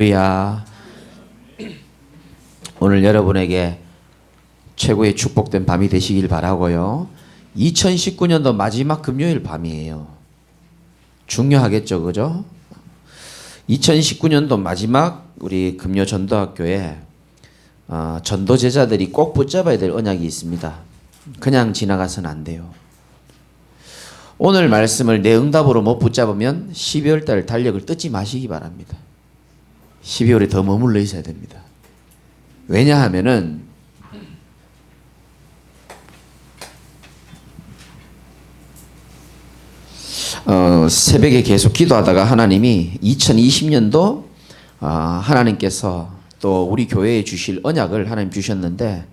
할렐루야. 오늘 여러분에게 최고의 축복된 밤이 되시길 바라고요. 2019년도 마지막 금요일 밤이에요. 중요하겠죠, 그죠? 2019년도 마지막 우리 금요 전도학교에 전도 제자들이 꼭 붙잡아야 될 언약이 있습니다. 그냥 지나가서는 안 돼요. 오늘 말씀을 내 응답으로 못 붙잡으면 12월 달 달력을 뜯지 마시기 바랍니다. 12월에 더 머물러 있어야 됩니다. 왜냐하면은 새벽에 계속 기도하다가 하나님이 2020년도 하나님께서 또 우리 교회에 주실 언약을 하나님 주셨는데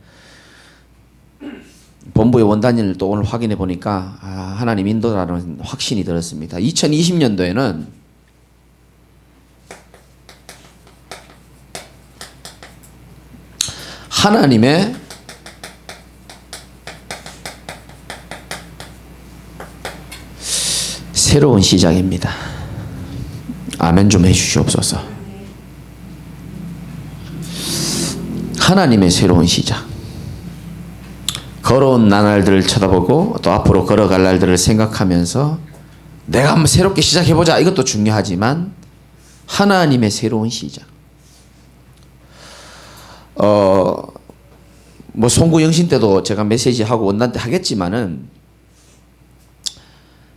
본부의 원단위를 또 오늘 확인해 보니까 하나님 인도라는 확신이 들었습니다. 2020년도에는 하나님의 새로운 시작입니다. 아멘 좀 해주시옵소서. 하나님의 새로운 시작. 걸어온 나날들을 쳐다보고 또 앞으로 걸어갈 날들을 생각하면서 내가 한번 새롭게 시작해보자, 이것도 중요하지만 하나님의 새로운 시작. 뭐 송구 영신 때도 제가 메시지 하고 원단 때 하겠지만은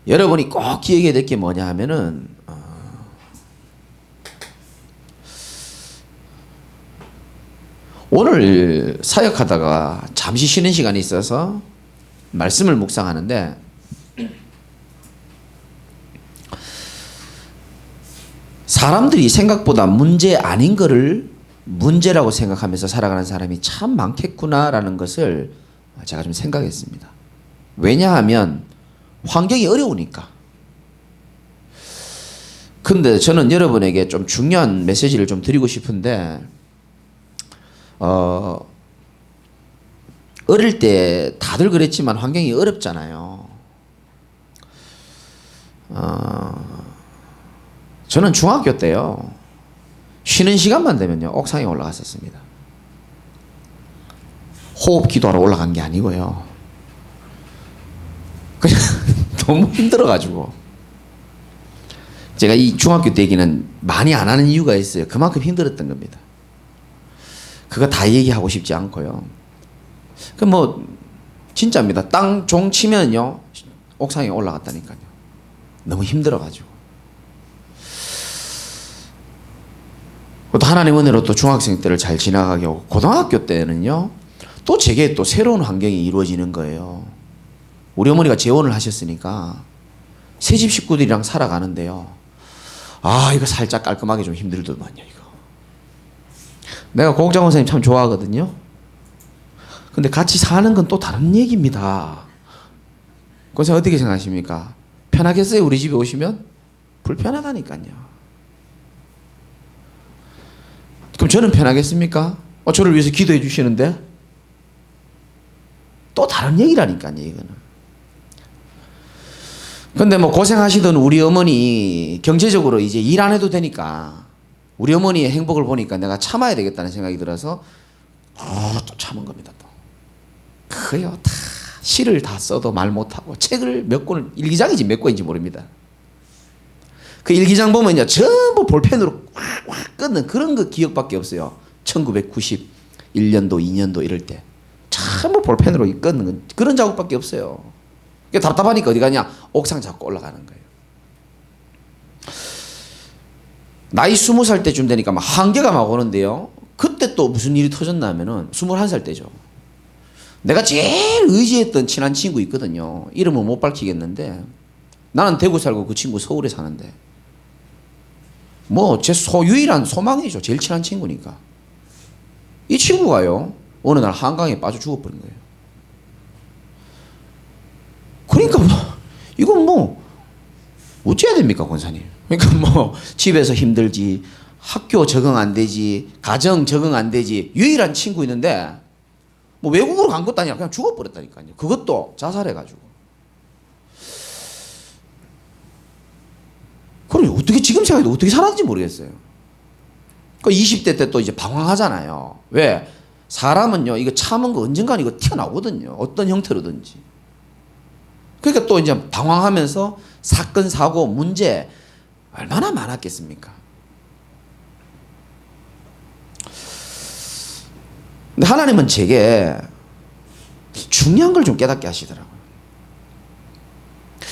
여러분이 꼭 기억해야 될 게 뭐냐 하면은 오늘 사역하다가 잠시 쉬는 시간이 있어서 말씀을 묵상하는데 사람들이 생각보다 문제 아닌 거를 문제라고 생각하면서 살아가는 사람이 참 많겠구나라는 것을 제가 좀 생각했습니다. 왜냐하면 환경이 어려우니까. 근데 저는 여러분에게 좀 중요한 메시지를 좀 드리고 싶은데 어릴 때 다들 그랬지만 환경이 어렵잖아요. 저는 중학교 때요, 쉬는 시간만 되면요 옥상에 올라갔었습니다. 호흡 기도하러 올라간 게 아니고요, 그냥 너무 힘들어가지고. 제가 이 중학교 때 얘기는 많이 안 하는 이유가 있어요. 그만큼 힘들었던 겁니다. 그거 다 얘기하고 싶지 않고요. 그 뭐 진짜입니다. 땅 종 치면요 옥상에 올라갔다니까요. 너무 힘들어가지고. 또 하나님 은혜로 또 중학생 때를 잘 지나가게 하고 고등학교 때는요 또 제게 또 새로운 환경이 이루어지는 거예요. 우리 어머니가 재혼을 하셨으니까 새집 식구들이랑 살아가는데요, 이거 살짝 깔끔하게 좀 힘들더만요. 이거 내가 고국장 원사님 참 좋아하거든요. 근데 같이 사는 건 또 다른 얘기입니다. 그래서 어떻게 생각하십니까? 편하겠어요? 우리 집에 오시면? 불편하다니까요. 그럼 저는 편하겠습니까? 저를 위해서 기도해 주시는데? 또 다른 얘기라니까요, 이거는. 근데 뭐 고생하시던 우리 어머니 경제적으로 이제 일 안 해도 되니까 우리 어머니의 행복을 보니까 내가 참아야 되겠다는 생각이 들어서 또 참은 겁니다. 또 그요, 다 시를 다 써도 말 못하고 책을 몇 권을, 일기장이지 몇 권인지 모릅니다. 그 일기장 보면요 전부 볼펜으로 꽉꽉 끊는 그런 거 기억밖에 없어요. 1991년도 2년도 이럴 때 전부 볼펜으로 끊는 건 그런 작업밖에 없어요. 답답하니까 어디 가냐? 옥상 잡고 올라가는 거예요. 나이 20살 때쯤 되니까 막 한계가 막 오는데요, 그때 또 무슨 일이 터졌냐면은 21살 때죠. 내가 제일 의지했던 친한 친구 있거든요. 이름은 못 밝히겠는데 나는 대구 살고 그 친구 서울에 사는데 뭐 제 유일한 소망이죠. 제일 친한 친구니까. 이 친구가요 어느 날 한강에 빠져 죽어버린 거예요. 그러니까 뭐 이건 뭐 어찌해야 됩니까, 권사님? 그러니까 뭐 집에서 힘들지, 학교 적응 안 되지, 가정 적응 안 되지, 유일한 친구 있는데 뭐 외국으로 간 것도 아니라 그냥 죽어버렸다니까요. 그것도 자살해가지고. 그럼 어떻게 지금 생각해도 어떻게 살았는지 모르겠어요. 그 20대 때 또 이제 방황하잖아요. 왜? 사람은요, 이거 참은 거 언젠간 이거 튀어나오거든요. 어떤 형태로든지. 그러니까 또 이제 방황하면서 사건, 사고, 문제 얼마나 많았겠습니까? 근데 하나님은 제게 중요한 걸 좀 깨닫게 하시더라고요.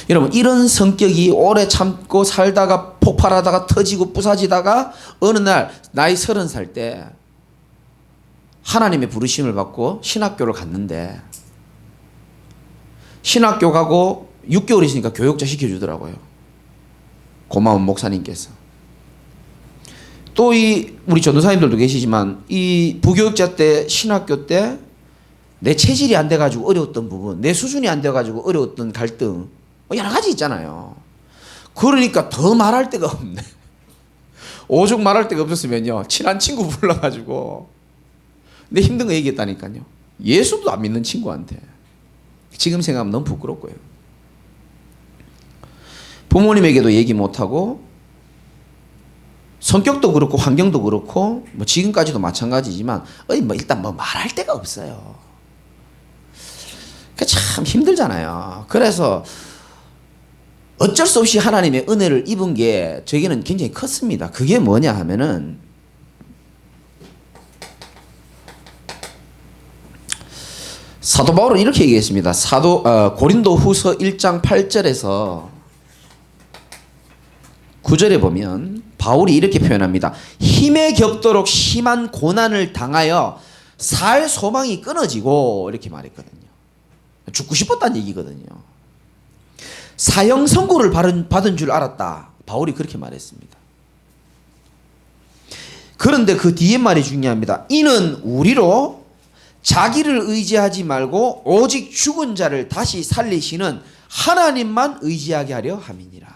여러분, 이런 성격이 오래 참고 살다가 폭발하다가 터지고 부사지다가 어느 날 나이 30살 때 하나님의 부르심을 받고 신학교를 갔는데, 신학교 가고 6개월 있으니까 교육자 시켜주더라고요. 고마운 목사님께서. 또 우리 전도사님들도 계시지만 이 부교육자 때 신학교 때 내 체질이 안 돼가지고 어려웠던 부분, 내 수준이 안 돼가지고 어려웠던 갈등, 여러 가지 있잖아요. 그러니까 더 말할 데가 없네. 오죽 말할 데가 없었으면요, 친한 친구 불러가지고 내 힘든 거 얘기했다니까요. 예수도 안 믿는 친구한테. 지금 생각하면 너무 부끄럽고요. 부모님에게도 얘기 못하고, 성격도 그렇고 환경도 그렇고 뭐 지금까지도 마찬가지지만 일단 말할 데가 없어요. 참 힘들잖아요. 그래서 어쩔 수 없이 하나님의 은혜를 입은 게 저에게는 굉장히 컸습니다. 그게 뭐냐 하면은, 사도 바울은 이렇게 얘기했습니다. 고린도 후서 1장 8절에서 9절에 보면 바울이 이렇게 표현합니다. 힘에 겹도록 심한 고난을 당하여 살 소망이 끊어지고, 이렇게 말했거든요. 죽고 싶었다는 얘기거든요. 사형 선고를 받은 줄 알았다. 바울이 그렇게 말했습니다. 그런데 그 뒤에 말이 중요합니다. 이는 우리로 자기를 의지하지 말고 오직 죽은 자를 다시 살리시는 하나님만 의지하게 하려 함이니라.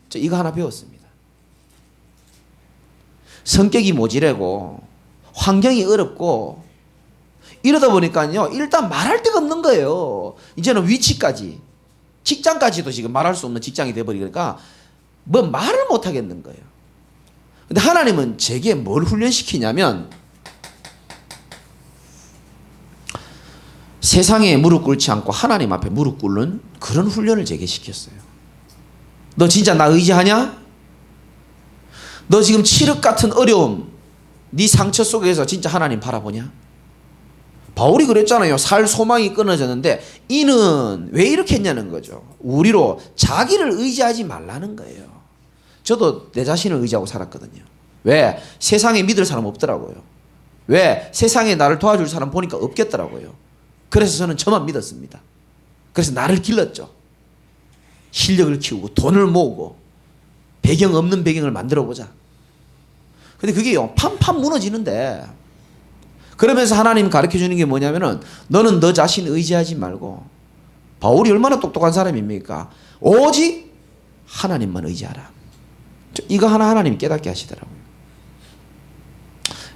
저 이거 하나 배웠습니다. 성격이 모질하고 환경이 어렵고 이러다 보니까요, 일단 말할 데가 없는 거예요. 이제는 위치까지, 직장까지도 지금 말할 수 없는 직장이 돼버리니까 뭐 말을 못 하겠는 거예요. 근데 하나님은 제게 뭘 훈련시키냐면, 세상에 무릎 꿇지 않고 하나님 앞에 무릎 꿇는 그런 훈련을 제게 시켰어요. 너 진짜 나 의지하냐? 너 지금 칠흑 같은 어려움, 네 상처 속에서 진짜 하나님 바라보냐? 바울이 그랬잖아요. 살 소망이 끊어졌는데 이는 왜 이렇게 했냐는 거죠. 우리로 자기를 의지하지 말라는 거예요. 저도 내 자신을 의지하고 살았거든요. 왜? 세상에 믿을 사람 없더라고요. 왜? 세상에 나를 도와줄 사람 보니까 없겠더라고요. 그래서 저는 저만 믿었습니다. 그래서 나를 길렀죠. 실력을 키우고 돈을 모으고 배경 없는 배경을 만들어 보자. 근데 그게요, 판판 무너지는데, 그러면서 하나님 가르쳐 주는 게 뭐냐면은, 너는 너 자신 의지하지 말고, 바울이 얼마나 똑똑한 사람입니까? 오직 하나님만 의지하라. 이거 하나 하나님이 깨닫게 하시더라고요.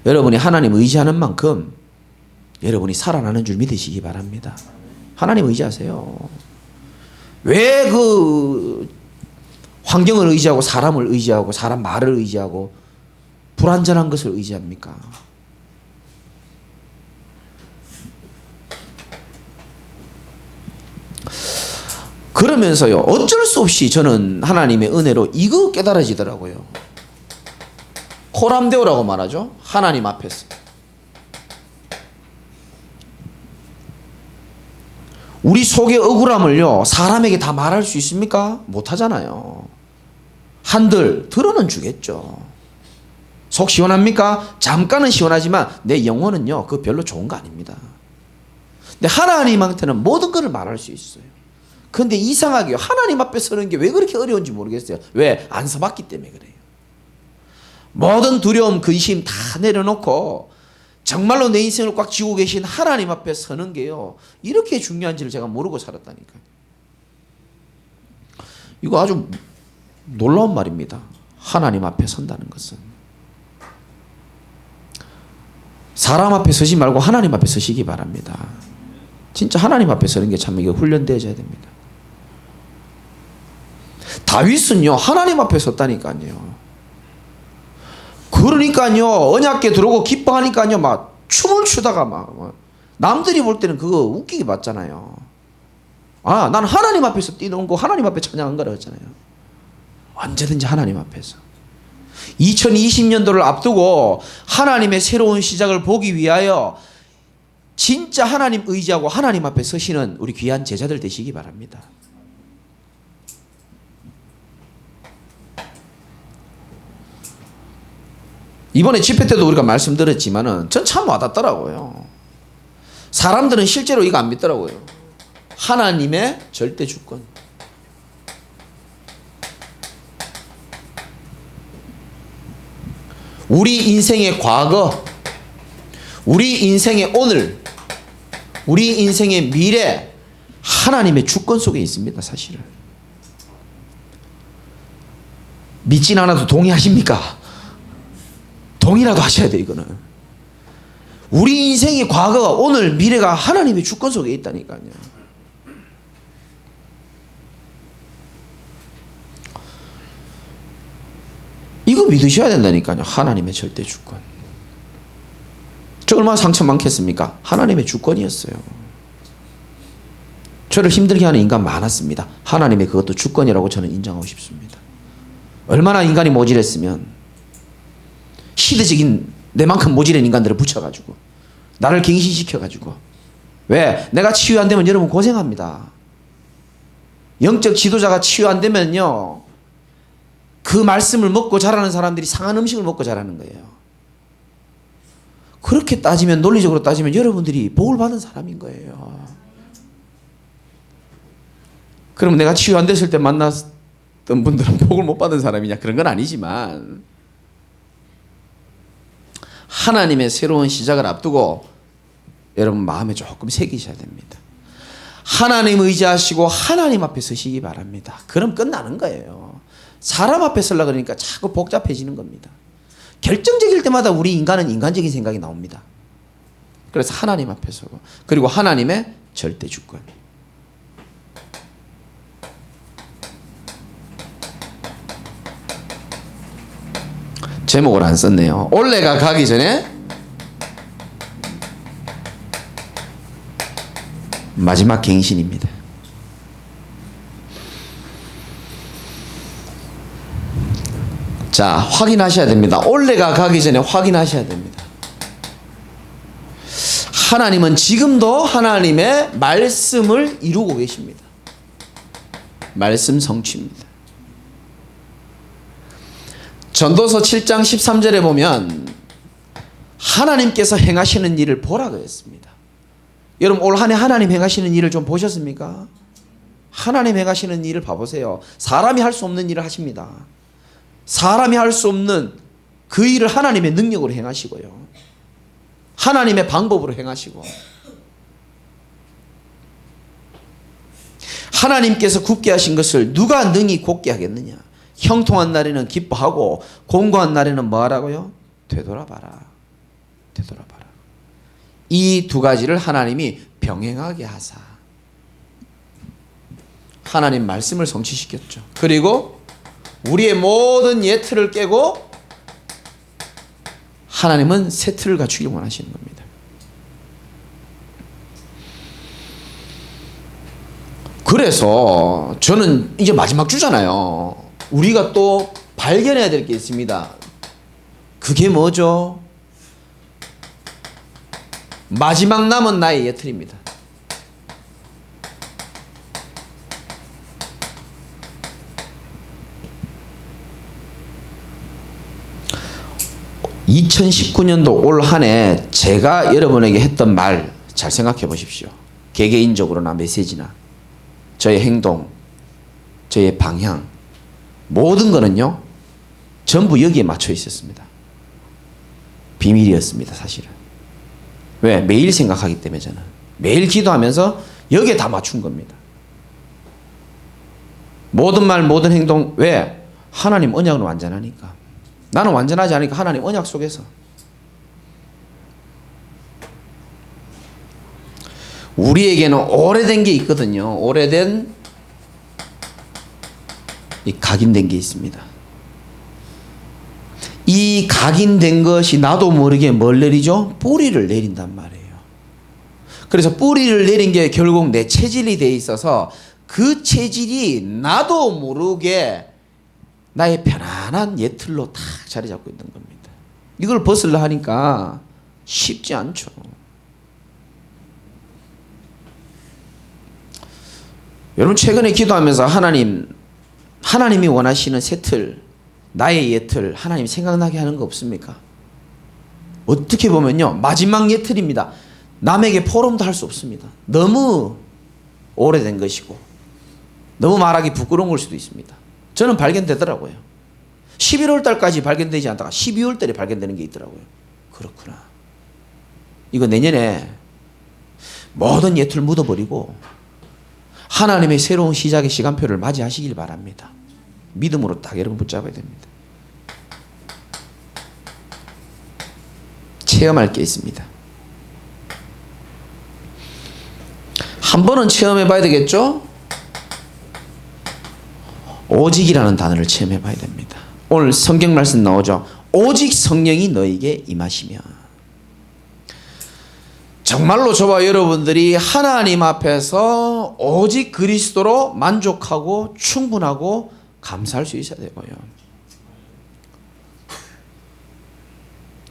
여러분이 하나님 의지하는 만큼 여러분이 살아나는 줄 믿으시기 바랍니다. 하나님 의지하세요. 왜 그 환경을 의지하고 사람을 의지하고 사람 말을 의지하고 불완전한 것을 의지합니까? 그러면서요, 어쩔 수 없이 저는 하나님의 은혜로 이거 깨달아지더라고요. 코람데오라고 말하죠. 하나님 앞에서. 우리 속의 억울함을요, 사람에게 다 말할 수 있습니까? 못하잖아요. 한들 들어는 주겠죠. 속 시원합니까? 잠깐은 시원하지만 내 영혼은요, 그거 별로 좋은 거 아닙니다. 근데 하나님한테는 모든 것을 말할 수 있어요. 근데 이상하게 하나님 앞에 서는 게 왜 그렇게 어려운지 모르겠어요. 왜? 안 서봤기 때문에 그래요. 모든 두려움, 근심 다 내려놓고 정말로 내 인생을 꽉 쥐고 계신 하나님 앞에 서는 게요, 이렇게 중요한지를 제가 모르고 살았다니까요. 이거 아주 놀라운 말입니다. 하나님 앞에 선다는 것은. 사람 앞에 서지 말고 하나님 앞에 서시기 바랍니다. 진짜 하나님 앞에 서는 게 참 이게 훈련되어져야 됩니다. 다윗은요, 하나님 앞에 섰다니까요. 그 그러니까요, 언약궤 들어오고 기뻐하니까요, 막 춤을 추다가 막 남들이 볼 때는 그거 웃기게 봤잖아요. 아, 나는 하나님 앞에서 뛰는 거, 하나님 앞에 찬양한 거라 했잖아요. 언제든지 하나님 앞에서. 2020년도를 앞두고 하나님의 새로운 시작을 보기 위하여 진짜 하나님 의지하고 하나님 앞에 서시는 우리 귀한 제자들 되시기 바랍니다. 이번에 집회 때도 우리가 말씀드렸지만은 전 참 와닿더라고요. 사람들은 실제로 이거 안 믿더라고요. 하나님의 절대 주권. 우리 인생의 과거, 우리 인생의 오늘, 우리 인생의 미래, 하나님의 주권 속에 있습니다, 사실은. 믿진 않아도 동의하십니까? 동의라도 하셔야 돼요, 이거는. 우리 인생의 과거가 오늘 미래가 하나님의 주권 속에 있다니까요. 이거 믿으셔야 된다니까요. 하나님의 절대 주권. 저 얼마나 상처 많겠습니까? 하나님의 주권이었어요. 저를 힘들게 하는 인간 많았습니다. 하나님의 그것도 주권이라고 저는 인정하고 싶습니다. 얼마나 인간이 모질했으면 시대적인 내만큼 모질한 인간들을 붙여가지고 나를 갱신시켜가지고. 왜? 내가 치유 안 되면 여러분 고생합니다. 영적 지도자가 치유 안 되면요, 그 말씀을 먹고 자라는 사람들이 상한 음식을 먹고 자라는 거예요. 그렇게 따지면, 논리적으로 따지면 여러분들이 복을 받은 사람인 거예요. 그럼 내가 치유 안 됐을 때 만났던 분들은 복을 못 받은 사람이냐? 그런 건 아니지만 하나님의 새로운 시작을 앞두고 여러분 마음에 조금 새기셔야 됩니다. 하나님 의지하시고 하나님 앞에 서시기 바랍니다. 그럼 끝나는 거예요. 사람 앞에 서려고 그러니까 자꾸 복잡해지는 겁니다. 결정적일 때마다 우리 인간은 인간적인 생각이 나옵니다. 그래서 하나님 앞에 서고, 그리고 하나님의 절대 주권. 제목을 안 썼네요. 올해가 가기 전에 마지막 갱신입니다. 자, 확인하셔야 됩니다. 올해가 가기 전에 확인하셔야 됩니다. 하나님은 지금도 하나님의 말씀을 이루고 계십니다. 말씀 성취입니다. 전도서 7장 13절에 보면 하나님께서 행하시는 일을 보라 그랬습니다. 여러분 올 한 해 하나님 행하시는 일을 좀 보셨습니까? 하나님 행하시는 일을 봐보세요. 사람이 할 수 없는 일을 하십니다. 사람이 할 수 없는 그 일을 하나님의 능력으로 행하시고요. 하나님의 방법으로 행하시고, 하나님께서 굳게 하신 것을 누가 능히 곧게 하겠느냐. 형통한 날에는 기뻐하고 공고한 날에는 뭐 하라고요? 되돌아봐라. 되돌아봐라. 이 두 가지를 하나님이 병행하게 하사 하나님 말씀을 성취시켰죠. 그리고 우리의 모든 옛 틀을 깨고 하나님은 새 틀을 갖추길 원하시는 겁니다. 그래서 저는 이제 마지막 주잖아요. 우리가 또 발견해야 될 게 있습니다. 그게 뭐죠? 마지막 남은 나의 예틀입니다. (2019년도) 올 한 해 제가 여러분에게 했던 말 잘 생각해 보십시오. 개개인적으로나 메시지나 저의 행동, 저의 방향, 모든 거는요 전부 여기에 맞춰 있었습니다. 비밀이었습니다, 사실은. 왜? 매일 생각하기 때문에. 저는 매일 기도하면서 여기에 다 맞춘 겁니다. 모든 말, 모든 행동. 왜? 하나님 언약은 완전하니까. 나는 완전하지 않으니까 하나님 언약 속에서. 우리에게는 오래된 게 있거든요. 오래된 이 각인된 게 있습니다. 이 이 각인된 것이 나도 모르게 뭘 내리죠? 뿌리를 내린단 말이에요. 그래서 뿌리를 내린 게 결국 내 체질이 돼 있어서 그 체질이 나도 모르게 나의 편안한 예틀로 탁 자리 잡고 있는 겁니다. 이걸 벗으려 하니까 쉽지 않죠. 여러분 최근에 기도하면서 하나님이 원하시는 새 틀, 나의 예틀 하나님 생각나게 하는 거 없습니까? 어떻게 보면요 마지막 예틀입니다. 남에게 포럼도 할 수 없습니다. 너무 오래된 것이고 너무 말하기 부끄러운 걸 수도 있습니다. 저는 발견되더라고요. 11월 달까지 발견되지 않다가 12월 달에 발견되는 게 있더라고요. 그렇구나. 이거 내년에 모든 예틀 묻어버리고 하나님의 새로운 시작의 시간표를 맞이하시길 바랍니다. 믿음으로 딱 여러분 붙잡아야 됩니다. 체험할 게 있습니다. 한 번은 체험해 봐야 되겠죠? 오직이라는 단어를 체험해 봐야 됩니다. 오늘 성경 말씀 나오죠. 오직 성령이 너에게 임하시면. 정말로 저와 여러분들이 하나님 앞에서 오직 그리스도로 만족하고 충분하고 감사할 수 있어야 되고요.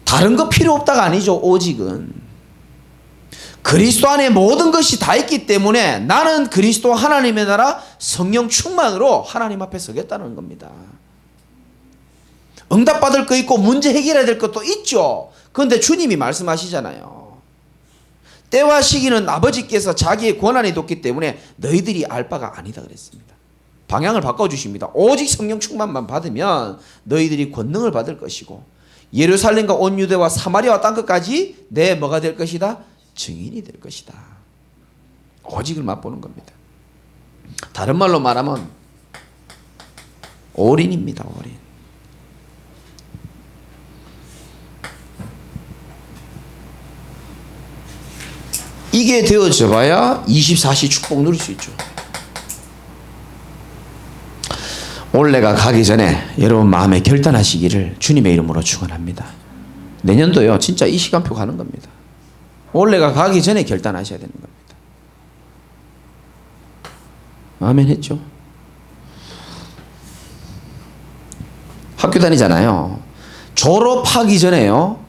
다른 거 필요 없다가 아니죠. 오직은 그리스도 안에 모든 것이 다 있기 때문에 나는 그리스도 하나님의 나라 성령 충만으로 하나님 앞에 서겠다는 겁니다. 응답받을 거 있고 문제 해결해야 될 것도 있죠. 그런데 주님이 말씀하시잖아요. 때와 시기는 아버지께서 자기의 권한이 뒀기 때문에 너희들이 알 바가 아니다 그랬습니다. 방향을 바꿔주십니다. 오직 성령 충만만 받으면 너희들이 권능을 받을 것이고 예루살렘과 온 유대와 사마리아와 땅끝까지 내 뭐가 될 것이다? 증인이 될 것이다. 오직을 맛보는 겁니다. 다른 말로 말하면 올인입니다. 올인. 이게 되어져 봐야 24시 축복 누릴 수 있죠. 올해가 가기 전에 여러분 마음에 결단하시기를 주님의 이름으로 축원합니다. 내년도요 진짜 이 시간표 가는 겁니다. 올해가 가기 전에 결단하셔야 되는 겁니다. 아멘 했죠? 학교 다니잖아요. 졸업하기 전에요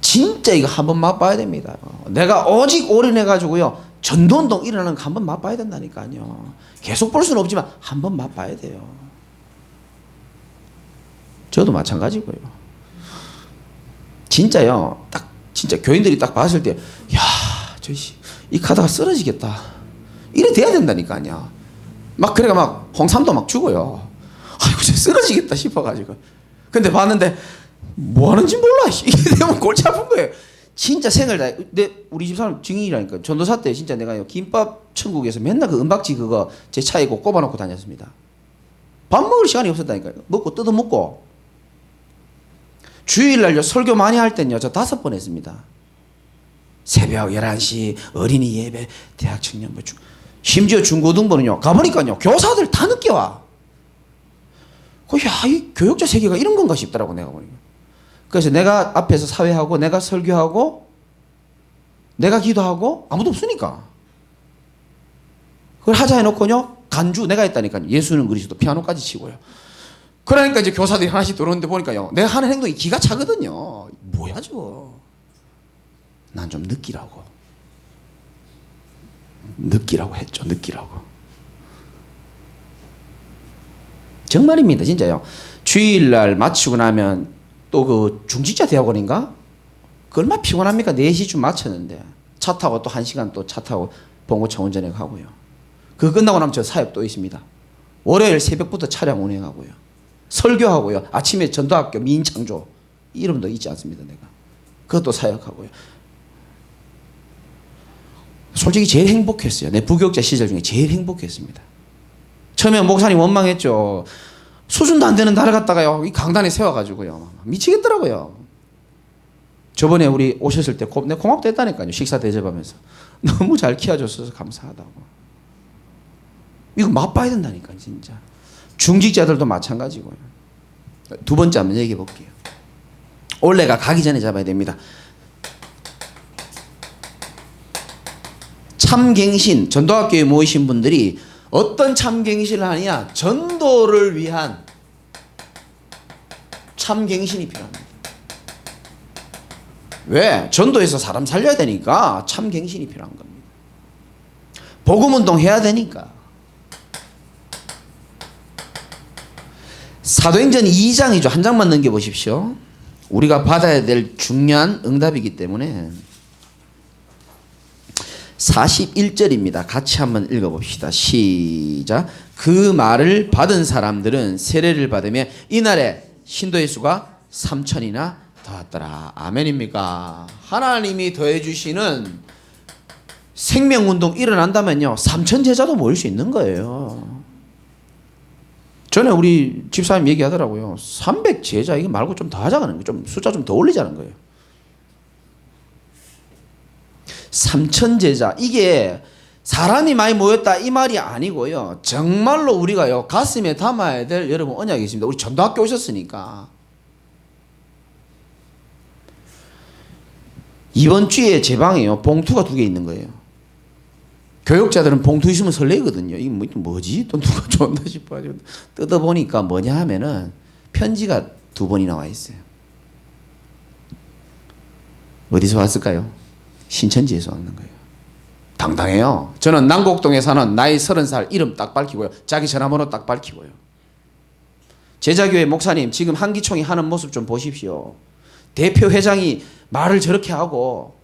진짜 이거 한번 맛봐야 됩니다. 내가 오직 올인해가지고요 전도운동 일어나는 거 한번 맛봐야 된다니까요. 계속 볼 수는 없지만 한번 맛봐야 돼요. 저도 마찬가지고요. 진짜요. 딱 진짜 교인들이 딱 봤을 때, 야, 이 카드가 쓰러지겠다. 이래 돼야 된다니까요. 막 그래가 막 홍삼도 막 주고요. 아이고, 저 쓰러지겠다 싶어가지고. 근데 봤는데 뭐 하는지 몰라. 이게 되면 골치 아픈 거예요. 진짜 생을 다. 우리 집 사람 증인이라니까. 전도사 때 진짜 내가 김밥 천국에서 맨날 그 은박지 그거 제 차에 꼽아놓고 다녔습니다. 밥 먹을 시간이 없었다니까요. 먹고 뜯어 먹고. 주일날요 설교 많이 할 땐요 저 5번 했습니다. 새벽 11시 어린이 예배 대학 청년부 심지어 중고등부는요 가보니까요 교사들 다 늦게 와. 야, 이 교육자 세계가 이런 건가 싶더라고 내가 보니까. 그래서 내가 앞에서 사회하고 내가 설교하고 내가 기도하고 아무도 없으니까 그걸 하자 해놓고요 간주 내가 했다니까요. 예수는 그리스도 피아노까지 치고요. 그러니까 이제 교사들이 하나씩 들어오는데 보니까요 내가 하는 행동이 기가 차거든요. 뭐야 저거. 난 좀 느끼라고 했죠. 느끼라고. 정말입니다. 진짜요. 주일날 마치고 나면 또 그 중직자 대학원인가? 그 얼마나 피곤합니까? 4시쯤 마쳤는데 차 타고 또 1시간 또 차 타고 봉고차원전에 가고요. 그거 끝나고 나면 저 사역 또 있습니다. 월요일 새벽부터 차량 운행하고요. 설교하고요. 아침에 전도학교 민창조 이름도 있지 않습니다. 내가 그것도 사역하고요. 솔직히 제일 행복했어요. 내 부교육자 시절 중에 제일 행복했습니다. 처음에 목사님 원망했죠. 수준도 안 되는 나라 갔다가요 이 강단에 세워가지고요 미치겠더라고요. 저번에 우리 오셨을 때 내 고맙다 했다니까요. 식사 대접하면서 너무 잘 키워줬어서 감사하다고. 이거 맛봐야 된다니까 진짜. 중직자들도 마찬가지고요. 두 번째 한번 얘기해 볼게요. 올해가 가기 전에 잡아야 됩니다. 참갱신, 전도학교에 모이신 분들이 어떤 참갱신을 하느냐? 전도를 위한 참갱신이 필요합니다. 왜? 전도에서 사람 살려야 되니까 참갱신이 필요한 겁니다. 복음운동 해야 되니까. 사도행전 2장이죠. 한 장만 넘겨보십시오. 우리가 받아야 될 중요한 응답이기 때문에 41절입니다. 같이 한번 읽어봅시다. 시작. 그 말을 받은 사람들은 세례를 받으며 이날에 신도의 수가 3,000이나 더하더라. 아멘입니까? 하나님이 더해주시는 생명운동 일어난다면요 3,000 제자도 모일 수 있는 거예요. 전에 우리 집사님 얘기하더라고요. 300 제자 이거 말고 좀 더 하자는 거예요. 좀 숫자 좀 더 올리자는 거예요. 3,000 제자, 이게 사람이 많이 모였다 이 말이 아니고요. 정말로 우리가요 가슴에 담아야 될 여러분 언약이 있습니다. 우리 전도학교 오셨으니까 이번 주에 제 방에요 봉투가 2개 있는 거예요. 교육자들은 봉투 있으면 설레거든요. 이게 뭐지? 또 누가 줬나 싶어가지고 뜯어보니까 뭐냐 하면은 편지가 2번이 나와 있어요. 어디서 왔을까요? 신천지에서 왔는 거예요. 당당해요. 저는 남곡동에 사는 나이 30살 이름 딱 밝히고요. 자기 전화번호 딱 밝히고요. 제자교회 목사님 지금 한기총이 하는 모습 좀 보십시오. 대표 회장이 말을 저렇게 하고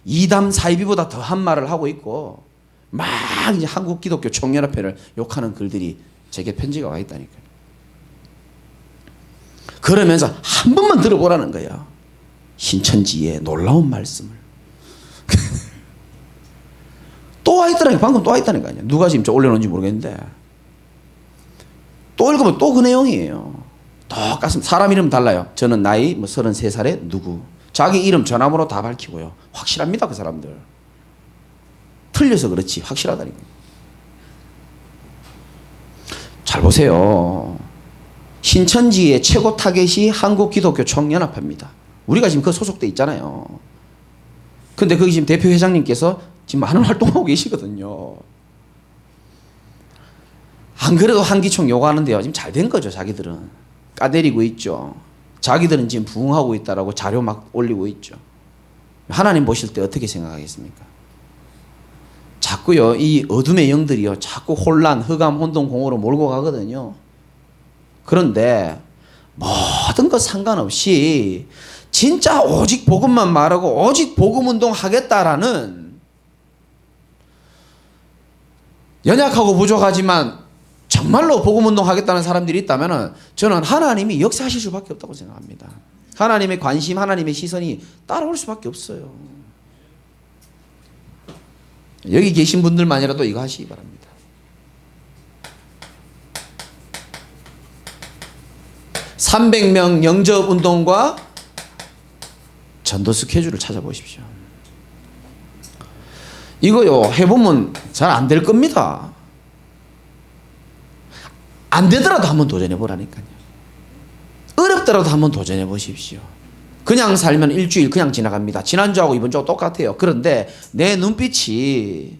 이담 사이비보다 더한 말을 하고 있고 막 이제 한국기독교 총연합회를 욕하는 글들이 제게 편지가 와 있다니까요. 그러면서 한 번만 들어보라는 거예요. 신천지의 놀라운 말씀을. 또 와 있더라니까. 방금 또 와 있다니까요. 누가 지금 저 올려놓은지 모르겠는데 또 읽으면 또 그 내용이에요. 똑같습니다. 사람 이름 달라요. 저는 나이 33살에 누구, 자기 이름 전화번호 다 밝히고요. 확실합니다. 그 사람들 틀려서 그렇지 확실하다니까요. 잘 보세요. 신천지의 최고 타겟이 한국기독교 총연합회입니다. 우리가 지금 그 소속돼 있잖아요. 근데 거기 지금 대표 회장님께서 지금 많은 활동하고 계시거든요. 안 그래도 한기총 요구하는데요. 지금 잘 된 거죠. 자기들은 까대리고 있죠. 자기들은 지금 부흥하고 있다라고 자료 막 올리고 있죠. 하나님 보실 때 어떻게 생각하겠습니까? 자꾸요 이 어둠의 영들이요 자꾸 혼란, 흑암, 혼동공으로 몰고 가거든요. 그런데 모든 것 상관없이 진짜 오직 복음만 말하고 오직 복음 운동 하겠다라는 연약하고 부족하지만 정말로 복음 운동 하겠다는 사람들이 있다면 저는 하나님이 역사하실 수밖에 없다고 생각합니다. 하나님의 관심, 하나님의 시선이 따라올 수밖에 없어요. 여기 계신 분들만이라도 이거 하시기 바랍니다. (300명) 영접 운동과 전도 스케줄을 찾아보십시오. 이거요 해보면 잘 안 될 겁니다. 안 되더라도 한번 도전해 보라니까요. 어렵더라도 한번 도전해 보십시오. 그냥 살면 일주일 그냥 지나갑니다. 지난주하고 이번주하고 똑같아요. 그런데 내 눈빛이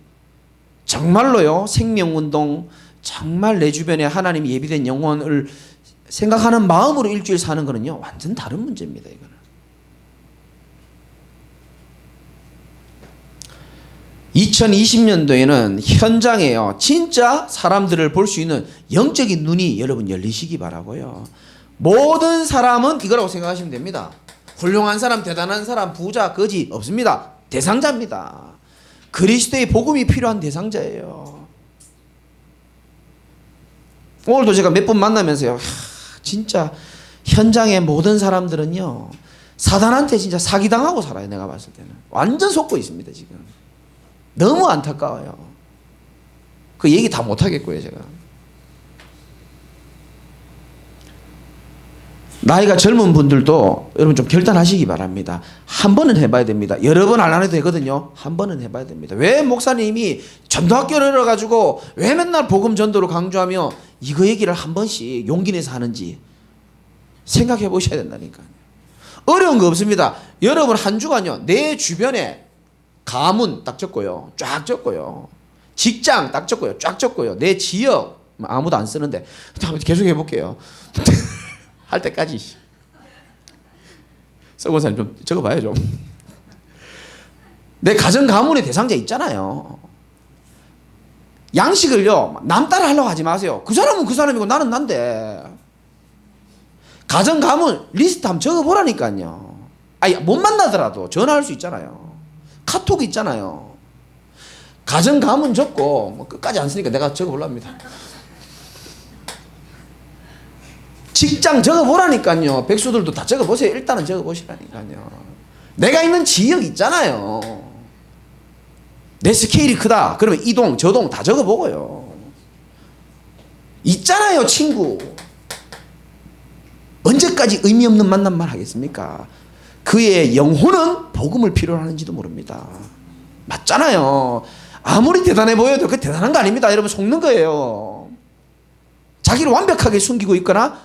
정말로요 생명운동, 정말 내 주변에 하나님이 예비된 영혼을 생각하는 마음으로 일주일 사는 거는요 완전 다른 문제입니다. 이거는 2020년도에는 현장에요 진짜 사람들을 볼 수 있는 영적인 눈이 여러분 열리시기 바라고요. 모든 사람은 이거라고 생각하시면 됩니다. 훌륭한 사람, 대단한 사람, 부자, 거지 없습니다. 대상자입니다. 그리스도의 복음이 필요한 대상자예요. 오늘도 제가 몇 분 만나면서요 진짜 현장의 모든 사람들은요 사단한테 진짜 사기당하고 살아요. 내가 봤을 때는 완전 속고 있습니다. 지금 너무 안타까워요. 그 얘기 다 못하겠고요 제가. 나이가 젊은 분들도 여러분 좀 결단하시기 바랍니다. 한 번은 해봐야 됩니다. 여러 번 안 해도 되거든요. 한 번은 해봐야 됩니다. 왜 목사님이 전도학교를 열어가지고 왜 맨날 복음 전도를 강조하며 이거 얘기를 한 번씩 용기 내서 하는지 생각해 보셔야 된다니까요. 어려운 거 없습니다. 여러분 한 주간요, 내 주변에 가문 딱 적고요, 쫙 적고요. 직장 딱 적고요, 쫙 적고요. 내 지역 아무도 안 쓰는데 한번 계속 해볼게요. 할 때까지 써본 사람 좀 적어봐요 좀. 내 가정 가문의 대상자 있잖아요. 양식을요 남 따라 하려고 하지 마세요. 그 사람은 그 사람이고 나는 난데. 가정 가문 리스트 한번 적어보라니까요. 아니 못 만나더라도 전화할 수 있잖아요. 카톡 있잖아요. 가정 가문 적고 뭐 끝까지 안 쓰니까 내가 적어보랍니다. 직장 적어보라니까요. 백수들도 다 적어보세요. 일단은 적어보시라니까요. 내가 있는 지역 있잖아요. 내 스케일이 크다. 그러면 이동 저동 다 적어보고요. 있잖아요 친구. 언제까지 의미 없는 만남만 하겠습니까? 그의 영혼은 복음을 필요로 하는지도 모릅니다. 맞잖아요. 아무리 대단해 보여도 그 대단한 거 아닙니다. 여러분 속는 거예요. 자기를 완벽하게 숨기고 있거나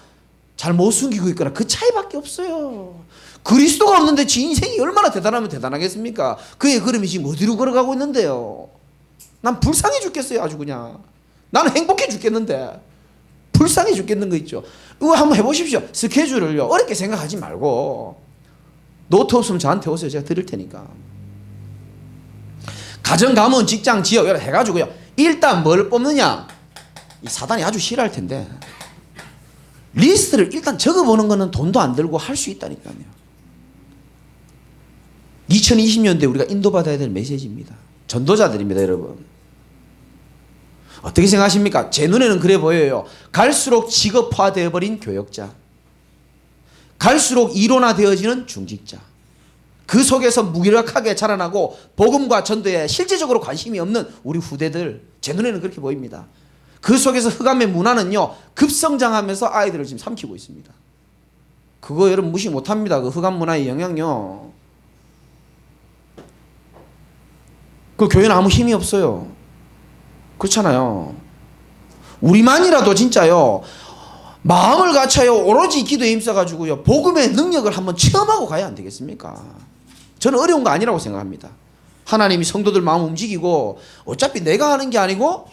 잘 못 숨기고 있거나 그 차이밖에 없어요. 그리스도가 없는데 지 인생이 얼마나 대단하면 대단하겠습니까? 그의 걸음이 지금 어디로 걸어가고 있는데요. 난 불쌍해 죽겠어요. 아주 그냥. 나는 행복해 죽겠는데 불쌍해 죽겠는 거 있죠. 이거 한번 해보십시오. 스케줄을요 어렵게 생각하지 말고 노트 없으면 저한테 오세요. 제가 드릴 테니까. 가정, 가문, 직장, 지역 이렇게 해가지고요. 일단 뭘 뽑느냐. 이 사단이 아주 싫어할 텐데 리스트를 일단 적어보는 거는 돈도 안 들고 할 수 있다니까요. 2020년도에 우리가 인도받아야 될 메시지입니다. 전도자들입니다 여러분. 어떻게 생각하십니까? 제 눈에는 그래 보여요. 갈수록 직업화되어버린 교역자, 갈수록 이론화되어지는 중직자, 그 속에서 무기력하게 자라나고 복음과 전도에 실제적으로 관심이 없는 우리 후대들, 제 눈에는 그렇게 보입니다. 그 속에서 흑암의 문화는요 급성장하면서 아이들을 지금 삼키고 있습니다. 그거 여러분 무시 못합니다. 그 흑암 문화의 영향요. 그 교회는 아무 힘이 없어요. 그렇잖아요. 우리만이라도 진짜요 마음을 갖춰요 오로지 기도에 힘써가지고요 복음의 능력을 한번 체험하고 가야 안 되겠습니까? 저는 어려운 거 아니라고 생각합니다. 하나님이 성도들 마음 움직이고 어차피 내가 하는 게 아니고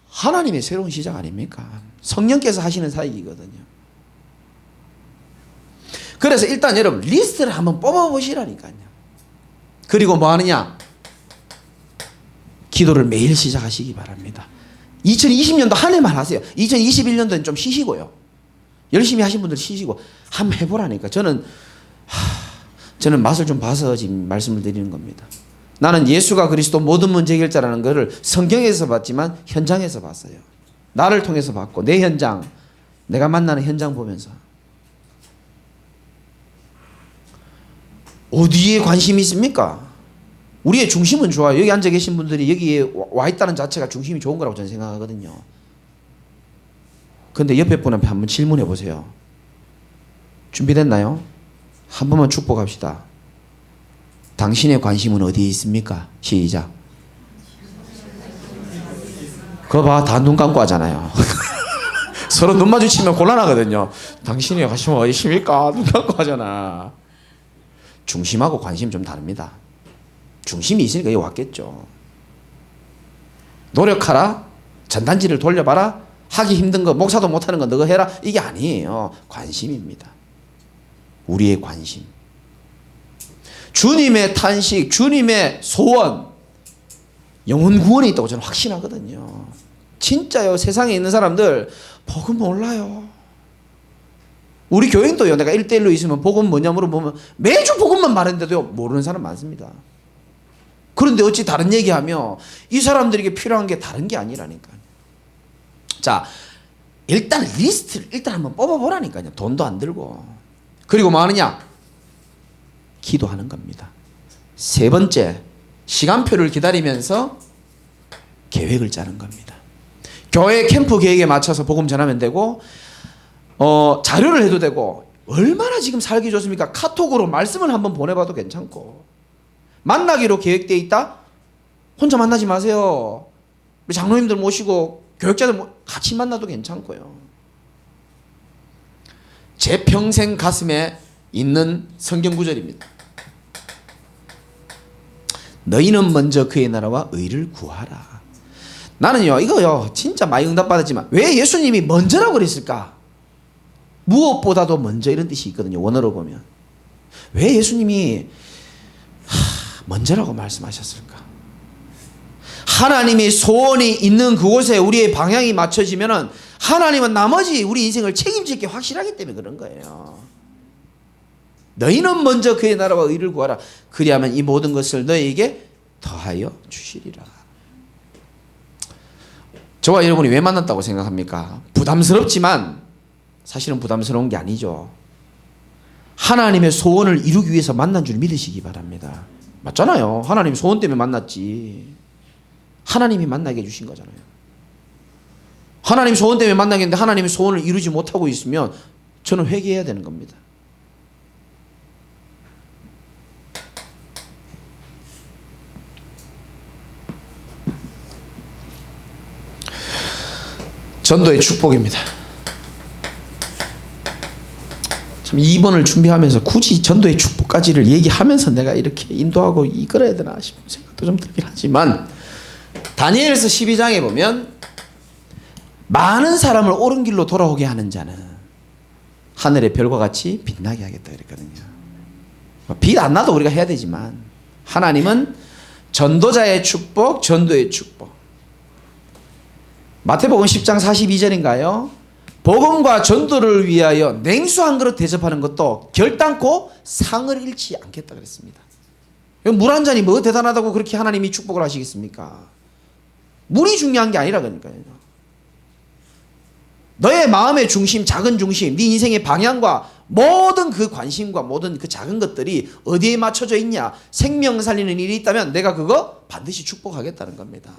하나님의 새로운 시작 아닙니까? 성령께서 하시는 사역이거든요. 그래서 일단 여러분 리스트를 한번 뽑아보시라니까요. 그리고 뭐 하느냐? 기도를 매일 시작하시기 바랍니다. 2020년도 한 해만 하세요. 2021년도는 좀 쉬시고요. 열심히 하신 분들 쉬시고 한번 해보라니까. 저는 맛을 좀 봐서 지금 말씀을 드리는 겁니다. 나는 예수가 그리스도 모든 문제 해결자라는 것을 성경에서 봤지만 현장에서 봤어요. 나를 통해서 봤고 내 현장, 내가 만나는 현장 보면서 어디에 관심이 있습니까? 우리의 중심은 좋아요. 여기 앉아 계신 분들이 여기에 와 있다는 자체가 중심이 좋은 거라고 저는 생각하거든요. 그런데 옆에 분한테 한번 질문해 보세요. 준비됐나요? 한 번만 축복합시다. 당신의 관심은 어디에 있습니까? 시작. 그거 봐, 다 눈 감고 하잖아요. 서로 눈 마주치면 곤란하거든요. 당신의 관심은 어디 있습니까? 눈 감고 하잖아. 중심하고 관심 좀 다릅니다. 중심이 있으니까 여기 왔겠죠. 노력하라, 전단지를 돌려봐라, 하기 힘든 거, 목사도 못하는 거 너가 해라, 이게 아니에요. 관심입니다. 우리의 관심. 주님의 탄식, 주님의 소원, 영혼 구원이 있다고 저는 확신하거든요. 진짜요. 세상에 있는 사람들 복음 몰라요. 우리 교인도요. 내가 1대1로 있으면 복음 뭐냐 물어보면 매주 복음만 말했는데도 모르는 사람 많습니다. 그런데 어찌 다른 얘기하며 이 사람들에게 필요한 게 다른 게 아니라니까요. 자, 일단 리스트를 일단 한번 뽑아보라니까요. 돈도 안 들고. 그리고 뭐 하느냐? 기도하는 겁니다. 세 번째, 시간표를 기다리면서 계획을 짜는 겁니다. 교회 캠프 계획에 맞춰서 복음 전하면 되고 자료를 해도 되고 얼마나 지금 살기 좋습니까? 카톡으로 말씀을 한번 보내봐도 괜찮고 만나기로 계획되어 있다? 혼자 만나지 마세요. 우리 장로님들 모시고 교육자들 같이 만나도 괜찮고요. 제 평생 가슴에 있는 성경 구절입니다. 너희는 먼저 그의 나라와 의를 구하라. 나는요 이거요 진짜 많이 응답받았지만 왜 예수님이 먼저라고 그랬을까? 무엇보다도 먼저 이런 뜻이 있거든요. 원어로 보면 왜 예수님이 먼저라고 말씀하셨을까? 하나님이 소원이 있는 그곳에 우리의 방향이 맞춰지면은 하나님은 나머지 우리 인생을 책임질 게 확실하기 때문에 그런 거예요. 너희는 먼저 그의 나라와 의를 구하라. 그리하면 이 모든 것을 너희에게 더하여 주시리라. 저와 여러분이 왜 만났다고 생각합니까? 부담스럽지만 사실은 부담스러운 게 아니죠. 하나님의 소원을 이루기 위해서 만난 줄 믿으시기 바랍니다. 맞잖아요. 하나님 소원 때문에 만났지. 하나님이 만나게 해주신 거잖아요. 하나님 소원 때문에 만나겠는데 하나님의 소원을 이루지 못하고 있으면 저는 회개해야 되는 겁니다. 전도의 축복입니다. 참 2번을 준비하면서 굳이 전도의 축복까지를 얘기하면서 내가 이렇게 인도하고 이끌어야 되나 싶은 생각도 좀 들긴 하지만 다니엘서 12장에 보면 많은 사람을 옳은 길로 돌아오게 하는 자는 하늘의 별과 같이 빛나게 하겠다 그랬거든요. 빛 안 나도 우리가 해야 되지만 하나님은 전도자의 축복, 전도의 축복. 마태복음 10장 42절인가요? 복음과 전도를 위하여 냉수 한 그릇 대접하는 것도 결단코 상을 잃지 않겠다 그랬습니다. 물 한 잔이 뭐 대단하다고 그렇게 하나님이 축복을 하시겠습니까? 물이 중요한 게 아니라 그러니까요. 너의 마음의 중심, 작은 중심, 네 인생의 방향과 모든 그 관심과 모든 그 작은 것들이 어디에 맞춰져 있냐? 생명 살리는 일이 있다면 내가 그거 반드시 축복하겠다는 겁니다.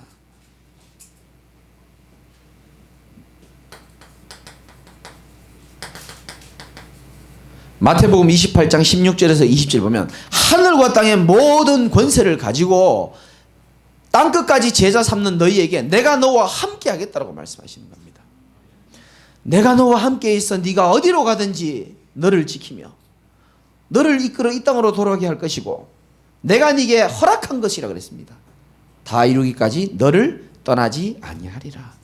마태복음 28장 16절에서 20절 보면 하늘과 땅의 모든 권세를 가지고 땅끝까지 제자 삼는 너희에게 내가 너와 함께 하겠다라고 말씀하시는 겁니다. 내가 너와 함께 있어 네가 어디로 가든지 너를 지키며 너를 이끌어 이 땅으로 돌아오게 할 것이고 내가 네게 허락한 것이라 그랬습니다. 다 이루기까지 너를 떠나지 아니하리라.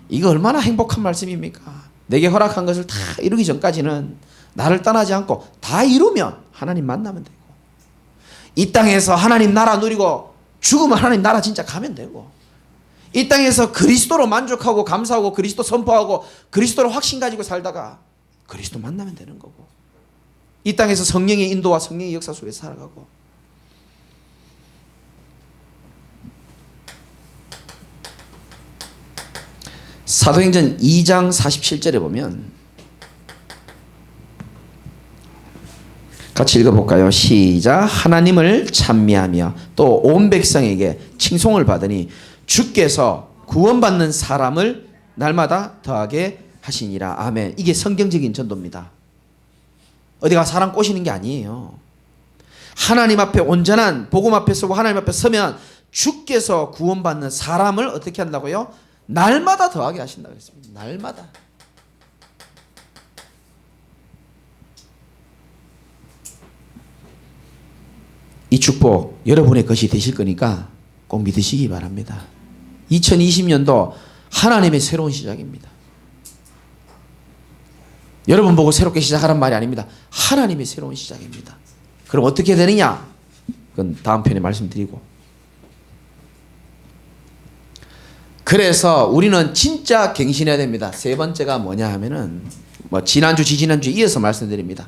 이거 얼마나 행복한 말씀입니까? 내게 허락한 것을 다 이루기 전까지는 나를 떠나지 않고 다 이루면 하나님 만나면 되고 이 땅에서 하나님 나라 누리고 죽으면 하나님 나라 진짜 가면 되고 이 땅에서 그리스도로 만족하고 감사하고 그리스도 선포하고 그리스도로 확신 가지고 살다가 그리스도 만나면 되는 거고 이 땅에서 성령의 인도와 성령의 역사 속에 살아가고 사도행전 2장 47절에 보면 같이 읽어볼까요? 시작. 하나님을 찬미하며 또 온 백성에게 칭송을 받으니 주께서 구원받는 사람을 날마다 더하게 하시니라. 아멘. 이게 성경적인 전도입니다. 어디가 사람 꼬시는 게 아니에요. 하나님 앞에 온전한 복음 앞에 서고 하나님 앞에 서면 주께서 구원받는 사람을 어떻게 한다고요? 날마다 더하게 하신다고 했습니다. 날마다. 이 축복 여러분의 것이 되실 거니까 꼭 믿으시기 바랍니다. 2020년도 하나님의 새로운 시작입니다. 여러분 보고 새롭게 시작하란 말이 아닙니다. 하나님의 새로운 시작입니다. 그럼 어떻게 되느냐? 그건 다음 편에 말씀드리고. 그래서 우리는 진짜 갱신해야 됩니다. 세 번째가 뭐냐 하면은 지난주 지지난주 이어서 말씀드립니다.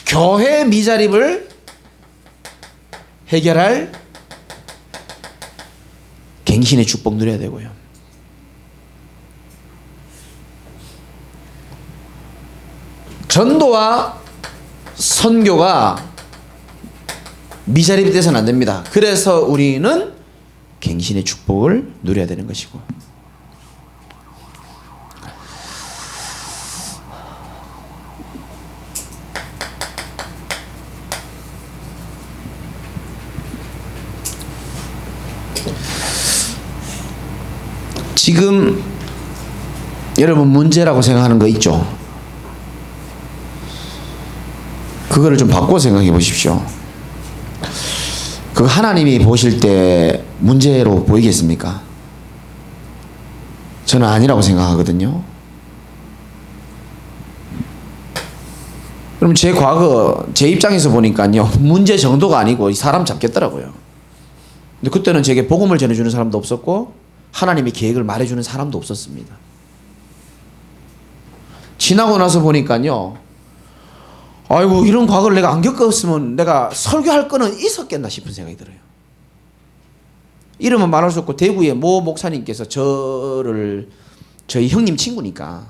교회 미자립을 해결할 갱신의 축복 누려야 되고요. 전도와 선교가 미자립이 돼서는 안 됩니다. 그래서 우리는 갱신의 축복을 누려야 되는 것이고 지금 여러분 문제라고 생각하는 거 있죠? 그거를 좀 바꿔 생각해 보십시오. 그 하나님이 보실 때 문제로 보이겠습니까? 저는 아니라고 생각하거든요. 그럼 제 과거, 제 입장에서 보니까요, 문제 정도가 아니고 사람 잡겠더라고요. 근데 그때는 제게 복음을 전해주는 사람도 없었고, 하나님의 계획을 말해주는 사람도 없었습니다. 지나고 나서 보니까요, 아이고, 이런 과거를 내가 안 겪었으면 내가 설교할 거는 있었겠나 싶은 생각이 들어요. 이름은 말할 수 없고, 대구의 모 목사님께서 저희 형님 친구니까,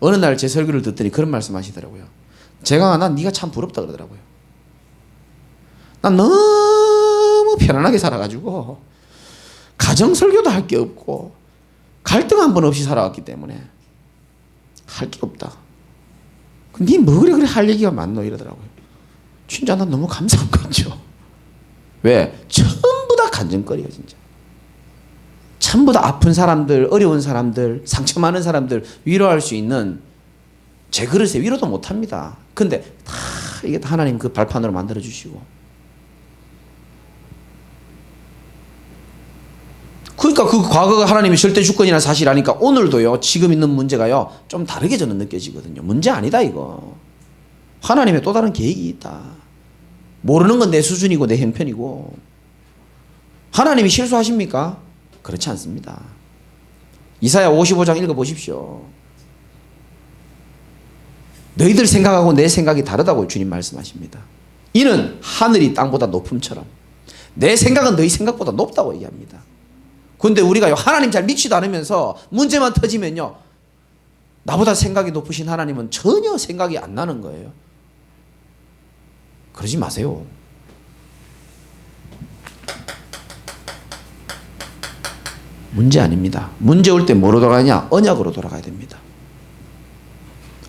어느 날 제 설교를 듣더니 그런 말씀 하시더라고요. 제가, 난 네가 참 부럽다 그러더라고요. 난 너무 편안하게 살아가지고, 가정 설교도 할 게 없고, 갈등 한 번 없이 살아왔기 때문에, 할 게 없다. 니 뭐 그래 할 얘기가 많노 이러더라고요. 진짜 난 너무 감사한 거 있죠. 왜? 전부 다 간증거리예요, 진짜. 전부 다 아픈 사람들, 어려운 사람들, 상처 많은 사람들 위로할 수 있는 제 그릇에 위로도 못합니다. 근데 다 이게 다 하나님 그 발판으로 만들어 주시고. 그러니까 그 과거가 하나님의 절대 주권이라는 사실 아니까 오늘도요, 지금 있는 문제가요, 좀 다르게 저는 느껴지거든요. 문제 아니다, 이거. 하나님의 또 다른 계획이 있다. 모르는 건 내 수준이고 내 형편이고. 하나님이 실수하십니까? 그렇지 않습니다. 이사야 55장 읽어보십시오. 너희들 생각하고 내 생각이 다르다고 주님 말씀하십니다. 이는 하늘이 땅보다 높음처럼 내 생각은 너희 생각보다 높다고 얘기합니다. 그런데 우리가 하나님 잘 믿지도 않으면서 문제만 터지면요, 나보다 생각이 높으신 하나님은 전혀 생각이 안 나는 거예요. 그러지 마세요. 문제 아닙니다. 문제 올 때 뭐로 돌아가냐? 언약으로 돌아가야 됩니다.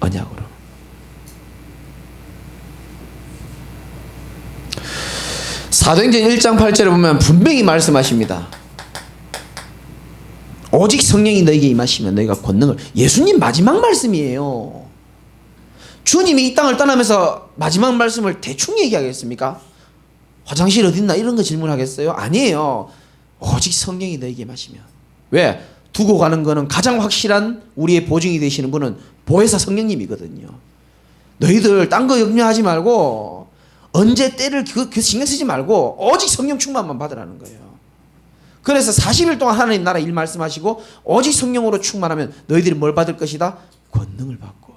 언약으로. 사도행전 1장 8절에 보면 분명히 말씀하십니다. 오직 성령이 너에게 임하시면 너희가 권능을, 예수님 마지막 말씀이에요. 주님이 이 땅을 떠나면서 마지막 말씀을 대충 얘기하겠습니까? 화장실 어딨나 이런 거 질문하겠어요? 아니에요. 오직 성령이 너에게 임하시면. 왜? 두고 가는 거는 가장 확실한 우리의 보증이 되시는 분은 보혜사 성령님이거든요. 너희들 딴 거 염려하지 말고 언제 때를 그 신경 쓰지 말고 오직 성령 충만만 받으라는 거예요. 그래서 40일 동안 하나님 나라 일 말씀하시고 오직 성령으로 충만하면 너희들이 뭘 받을 것이다? 권능을 받고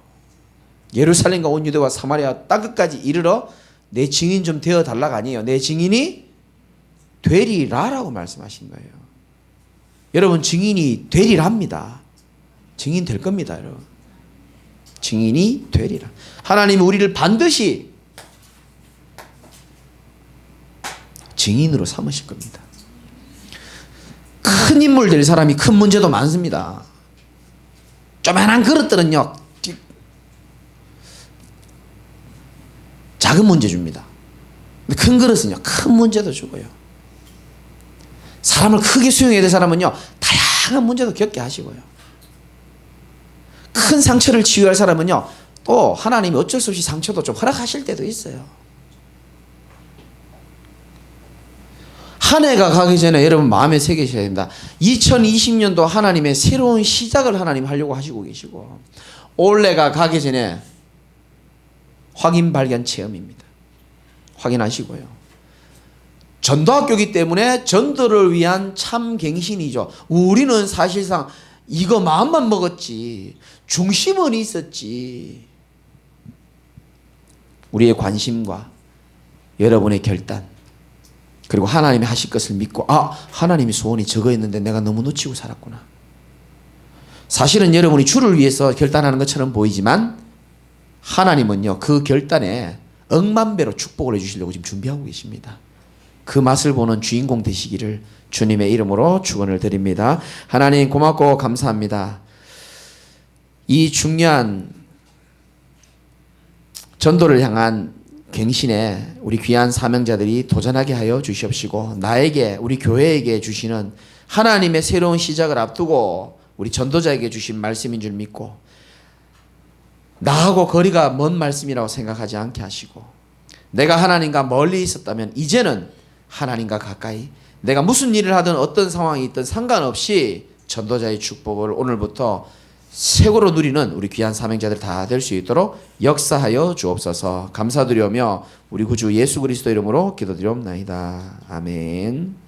예루살렘과 온 유대와 사마리아 땅끝까지 이르러 내 증인 좀 되어달라가 아니에요. 내 증인이 되리라라고 말씀하신 거예요. 여러분 증인이 되리랍니다. 증인 될 겁니다. 여러분. 증인이 되리라. 하나님이 우리를 반드시 증인으로 삼으실 겁니다. 큰 인물 될 사람이 큰 문제도 많습니다. 조만한 그릇들은요, 작은 문제 줍니다. 근데 큰 그릇은요, 큰 문제도 주고요. 사람을 크게 수용해야 될 사람은요, 다양한 문제도 겪게 하시고요. 큰 상처를 치유할 사람은요, 또 하나님이 어쩔 수 없이 상처도 좀 허락하실 때도 있어요. 한 해가 가기 전에 여러분 마음에 새기셔야 됩니다. 2020년도 하나님의 새로운 시작을 하나님 하려고 하시고 계시고, 올해가 가기 전에 확인 발견 체험입니다. 확인하시고요. 전도학교이기 때문에 전도를 위한 참 갱신이죠. 우리는 사실상 이거 마음만 먹었지 중심은 있었지. 우리의 관심과 여러분의 결단, 그리고 하나님이 하실 것을 믿고, 하나님이 소원이 저거였는데 내가 너무 놓치고 살았구나. 사실은 여러분이 주를 위해서 결단하는 것처럼 보이지만 하나님은요, 그 결단에 억만 배로 축복을 해주시려고 지금 준비하고 계십니다. 그 맛을 보는 주인공 되시기를 주님의 이름으로 축원을 드립니다. 하나님 고맙고 감사합니다. 이 중요한 전도를 향한 갱신에 우리 귀한 사명자들이 도전하게 하여 주시옵시고, 나에게, 우리 교회에게 주시는 하나님의 새로운 시작을 앞두고 우리 전도자에게 주신 말씀인 줄 믿고, 나하고 거리가 먼 말씀이라고 생각하지 않게 하시고, 내가 하나님과 멀리 있었다면 이제는 하나님과 가까이, 내가 무슨 일을 하든 어떤 상황이 있든 상관없이 전도자의 축복을 오늘부터 최고로 누리는 우리 귀한 사명자들 다 될 수 있도록 역사하여 주옵소서. 감사드리며 우리 구주 예수 그리스도 이름으로 기도드리옵나이다. 아멘.